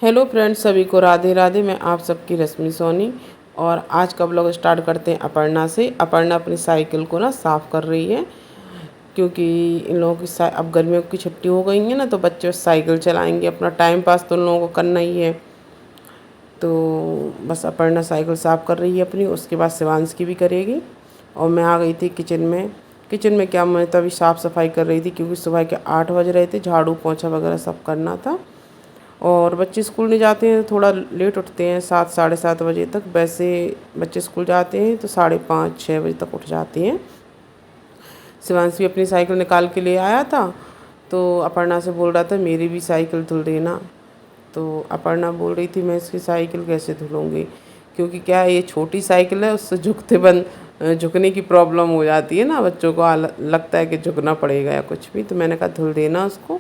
Hello friends, सभी को राधे राधे। मैं आप सबकी रश्मि सोनी और आज का ब्लॉग स्टार्ट करते हैं अपर्णा से। अपर्णा अपनी साइकिल को ना साफ़ कर रही है क्योंकि इन लोगों की अब गर्मियों की छुट्टी हो गई है ना, तो बच्चे साइकिल चलाएंगे। अपना टाइम पास तो उन लोगों को करना ही है। तो बस अपर्णा साइकिल साफ़ कर रही है अपनी, उसके बाद शिवांश की भी करेगी। और मैं आ गई थी किचन में। किचन में क्या, मैं तभी साफ़ सफाई कर रही थी क्योंकि सुबह के 8 बज रहे थे। झाड़ू पोंछा वगैरह सब करना था। और बच्चे स्कूल नहीं जाते हैं तो थोड़ा लेट उठते हैं, 7 साढ़े 7 बजे तक। वैसे बच्चे स्कूल जाते हैं तो 5:30 6 बजे तक उठ जाते हैं। शिवांश भी अपनी साइकिल निकाल के ले आया था, तो अपर्णा से बोल रहा था मेरी भी साइकिल धुल देना। तो अपर्णा बोल रही थी मैं इसकी साइकिल कैसे धुलूँगी, क्योंकि क्या है, ये छोटी साइकिल है, उससे झुकने की प्रॉब्लम हो जाती है ना। बच्चों को लगता है कि झुकना पड़ेगा या कुछ भी। तो मैंने कहा धुल देना उसको।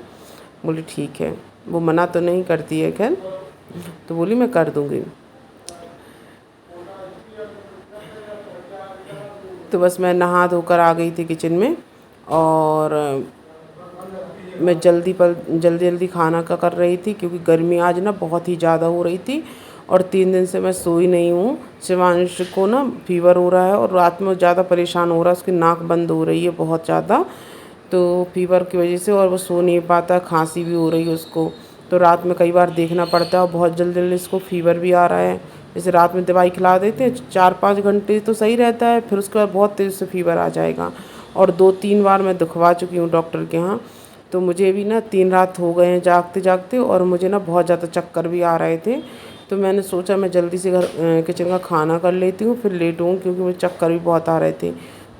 बोली ठीक है। वो मना तो नहीं करती है खैर, तो बोली मैं कर दूँगी। तो बस मैं नहा धोकर आ गई थी किचन में। और मैं जल्दी जल्दी खाना का कर रही थी क्योंकि गर्मी आज ना बहुत ही ज़्यादा हो रही थी। और 3 दिन से मैं सोई नहीं हूँ। शिवांश को ना फीवर हो रहा है और रात में ज़्यादा परेशान हो रहा है। उसकी नाक बंद हो रही है बहुत ज़्यादा, तो फीवर की वजह से। और वो सो नहीं पाता, खांसी भी हो रही है उसको। तो रात में कई बार देखना पड़ता है और बहुत जल्दी जल्दी इसको फीवर भी आ रहा है। जैसे रात में दवाई खिला देते हैं, 4-5 घंटे तो सही रहता है, फिर उसके बाद बहुत तेज़ से फीवर आ जाएगा। और 2-3 बार मैं दिखवा चुकी हूँ डॉक्टर के यहाँ। तो मुझे भी ना 3 रात हो गए हैं जागते जागते, और मुझे ना बहुत ज़्यादा चक्कर भी आ रहे थे। तो मैंने सोचा मैं जल्दी से किचन का खाना कर लेती हूँ, फिर लेटूँ, क्योंकि मुझे चक्कर भी बहुत आ रहे थे।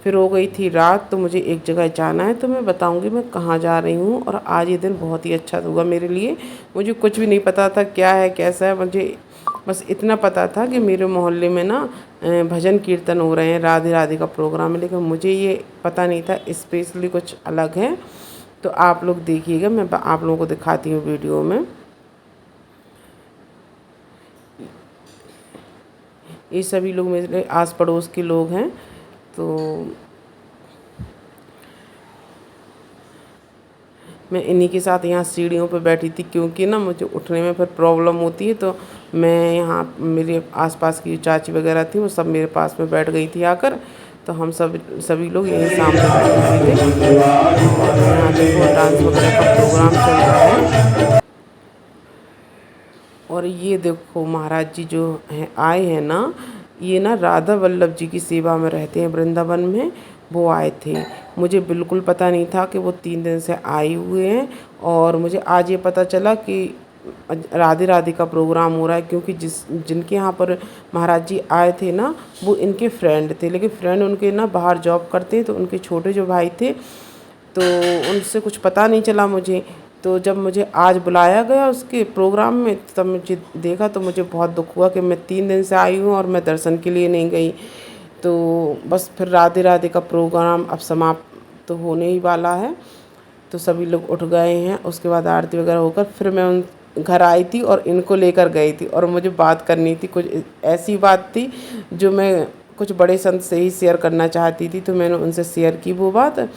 फिर हो गई थी रात, तो मुझे एक जगह जाना है, तो मैं बताऊंगी मैं कहाँ जा रही हूँ। और आज ये दिन बहुत ही अच्छा होगा मेरे लिए। मुझे कुछ भी नहीं पता था क्या है कैसा है। मुझे बस इतना पता था कि मेरे मोहल्ले में ना भजन कीर्तन हो रहे हैं, राधे राधे का प्रोग्राम है। लेकिन मुझे ये पता नहीं था स्पेशली कुछ अलग है। तो आप लोग देखिएगा, मैं आप लोगों को दिखाती हूँ वीडियो में। ये सभी लोग मेरे आस पड़ोस के लोग हैं। तो मैं इन्हीं के साथ यहाँ सीढ़ियों पे बैठी थी, क्योंकि ना मुझे उठने में फिर प्रॉब्लम होती है। तो मैं यहाँ, मेरे आसपास की चाची वगैरह थी, वो सब मेरे पास में बैठ गई थी आकर। तो हम सभी लोग यहीं सामने बैठे हुए थे। और यहाँ देखो डांस वगैरह का प्रोग्राम चल रहा है। और ये देखो महाराज जी जो हैं आए हैं ना, ये ना राधा वल्लभ जी की सेवा में रहते हैं वृंदावन में। वो आए थे। मुझे बिल्कुल पता नहीं था कि वो 3 दिन से आए हुए हैं। और मुझे आज ये पता चला कि राधे राधे का प्रोग्राम हो रहा है, क्योंकि जिनके यहाँ पर महाराज जी आए थे ना, वो इनके फ्रेंड थे। लेकिन फ्रेंड उनके ना बाहर जॉब करते हैं, तो उनके छोटे जो भाई थे, तो उनसे कुछ पता नहीं चला मुझे। तो जब मुझे आज बुलाया गया उसके प्रोग्राम में, तब मुझे देखा तो मुझे बहुत दुख हुआ कि मैं 3 दिन से आई हूँ और मैं दर्शन के लिए नहीं गई। तो बस फिर राधे राधे का प्रोग्राम अब समाप्त तो होने ही वाला है। तो सभी लोग उठ गए हैं। उसके बाद आरती वगैरह होकर फिर मैं उन घर आई थी और इनको लेकर गई थी। और मुझे बात करनी थी, कुछ ऐसी बात थी जो मैं कुछ बड़े संत से ही शेयर करना चाहती थी। तो मैंने उनसे शेयर की वो बात।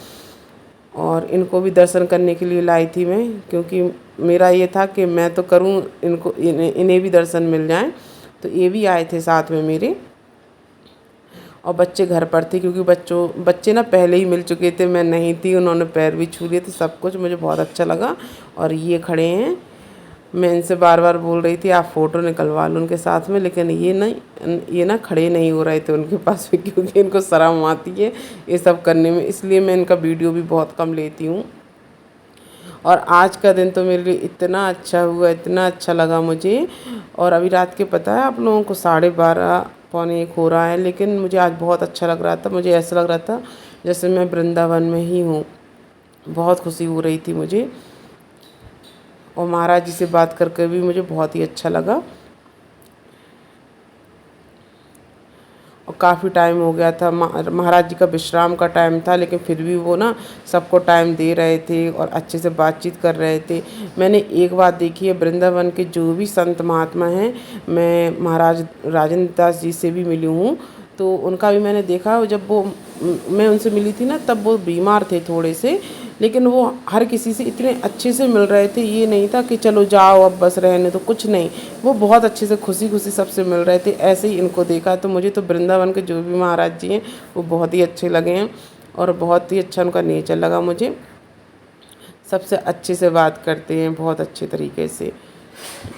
और इनको भी दर्शन करने के लिए लाई थी मैं, क्योंकि मेरा ये था कि मैं तो करूं, इन्हें भी दर्शन मिल जाएं। तो ये भी आए थे साथ में मेरे। और बच्चे घर पर थे, क्योंकि बच्चे ना पहले ही मिल चुके थे, मैं नहीं थी। उन्होंने पैर भी छू लिए थे, सब कुछ मुझे बहुत अच्छा लगा। और ये खड़े हैं। मैं इनसे बार बार बोल रही थी आप फ़ोटो निकलवा लो उनके साथ में, लेकिन ये ना खड़े नहीं हो रहे थे उनके पास में, क्योंकि इनको शर्म आती है ये सब करने में। इसलिए मैं इनका वीडियो भी बहुत कम लेती हूँ। और आज का दिन तो मेरे लिए इतना अच्छा हुआ, इतना अच्छा लगा मुझे। और अभी रात के पता है आप लोगों को 12:30 पौने 1 हो रहा है, लेकिन मुझे आज बहुत अच्छा लग रहा था। मुझे ऐसा लग रहा था जैसे मैं वृंदावन में ही हूँ। बहुत खुशी हो रही थी मुझे। और महाराज जी से बात करके भी मुझे बहुत ही अच्छा लगा। और काफ़ी टाइम हो गया था, महाराज जी का विश्राम का टाइम था, लेकिन फिर भी वो ना सबको टाइम दे रहे थे और अच्छे से बातचीत कर रहे थे। मैंने एक बात देखी है, वृंदावन के जो भी संत महात्मा हैं, मैं महाराज राजेंद्र दास जी से भी मिली हूँ। तो उनका भी मैंने देखा, जब वो मैं उनसे मिली थी ना, तब वो बीमार थे थोड़े से। लेकिन वो हर किसी से इतने अच्छे से मिल रहे थे, ये नहीं था कि चलो जाओ अब बस रहने तो, कुछ नहीं, वो बहुत अच्छे से खुशी खुशी सबसे मिल रहे थे। ऐसे ही इनको देखा तो मुझे तो वृंदावन के जो भी महाराज जी हैं वो बहुत ही अच्छे लगे हैं और बहुत ही अच्छा उनका नेचर लगा मुझे। सबसे अच्छे से बात करते हैं, बहुत अच्छे तरीके से।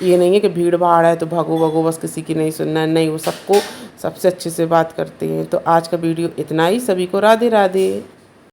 ये नहीं है कि भीड़ भाड़ है तो भागो भागो बस किसी की नहीं सुनना है, नहीं, वो सबको सबसे अच्छे से बात करते हैं। तो आज का वीडियो इतना ही, सभी को राधे राधे।